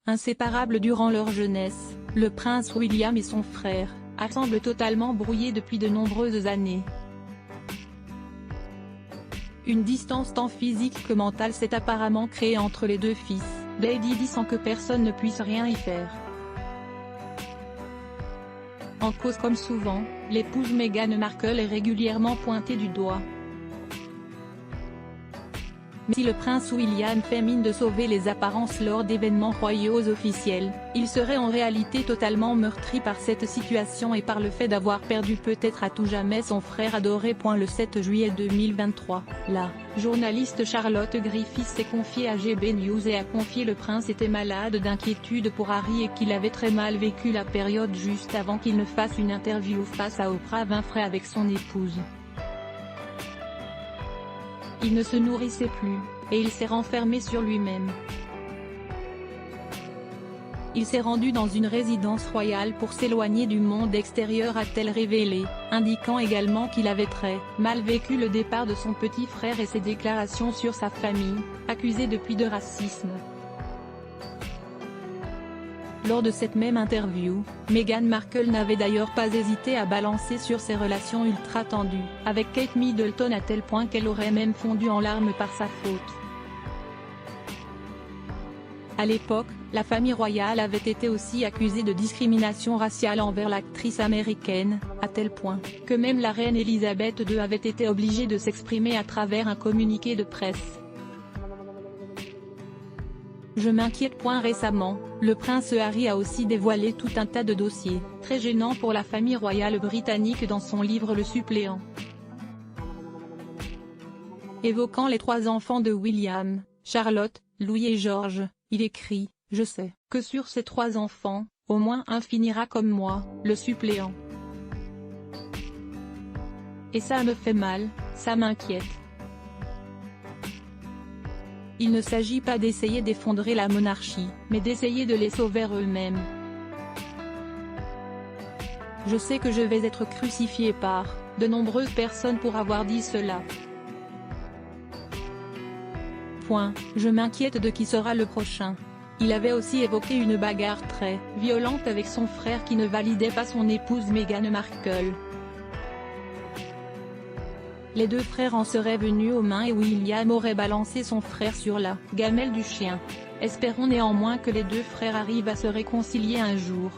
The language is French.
Inséparables durant leur jeunesse, le prince William et son frère semblent totalement brouillés depuis de nombreuses années. Une distance tant physique que mentale s'est apparemment créée entre les deux fils, Lady Di, sans que personne ne puisse rien y faire. En cause comme souvent, l'épouse Meghan Markle est régulièrement pointée du doigt. Mais si le prince William fait mine de sauver les apparences lors d'événements royaux officiels, il serait en réalité totalement meurtri par cette situation et par le fait d'avoir perdu peut-être à tout jamais son frère adoré. Le 7 juillet 2023, la journaliste Charlotte Griffiths s'est confiée à GB News et a confié le prince était malade d'inquiétude pour Harry et qu'il avait très mal vécu la période juste avant qu'il ne fasse une interview face à Oprah Winfrey avec son épouse. Il ne se nourrissait plus, et il s'est renfermé sur lui-même. Il s'est rendu dans une résidence royale pour s'éloigner du monde extérieur, a-t-elle révélé, indiquant également qu'il avait très mal vécu le départ de son petit frère et ses déclarations sur sa famille, accusée depuis de racisme. Lors de cette même interview, Meghan Markle n'avait d'ailleurs pas hésité à balancer sur ses relations ultra tendues avec Kate Middleton à tel point qu'elle aurait même fondu en larmes par sa faute. À l'époque, la famille royale avait été aussi accusée de discrimination raciale envers l'actrice américaine, à tel point que même la reine Elisabeth II avait été obligée de s'exprimer à travers un communiqué de presse. Je m'inquiète. Récemment, le prince Harry a aussi dévoilé tout un tas de dossiers très gênants pour la famille royale britannique dans son livre Le Suppléant. Évoquant les 3 enfants de William, Charlotte, Louis et George, il écrit « Je sais que sur ces 3 enfants, au moins un finira comme moi, le suppléant. Et ça me fait mal, ça m'inquiète. Il ne s'agit pas d'essayer d'effondrer la monarchie, mais d'essayer de les sauver eux-mêmes. Je sais que je vais être crucifié par de nombreuses personnes pour avoir dit cela. Je m'inquiète de qui sera le prochain. » Il avait aussi évoqué une bagarre très violente avec son frère qui ne validait pas son épouse Meghan Markle. Les 2 frères en seraient venus aux mains et William aurait balancé son frère sur la gamelle du chien. Espérons néanmoins que les 2 frères arrivent à se réconcilier un jour.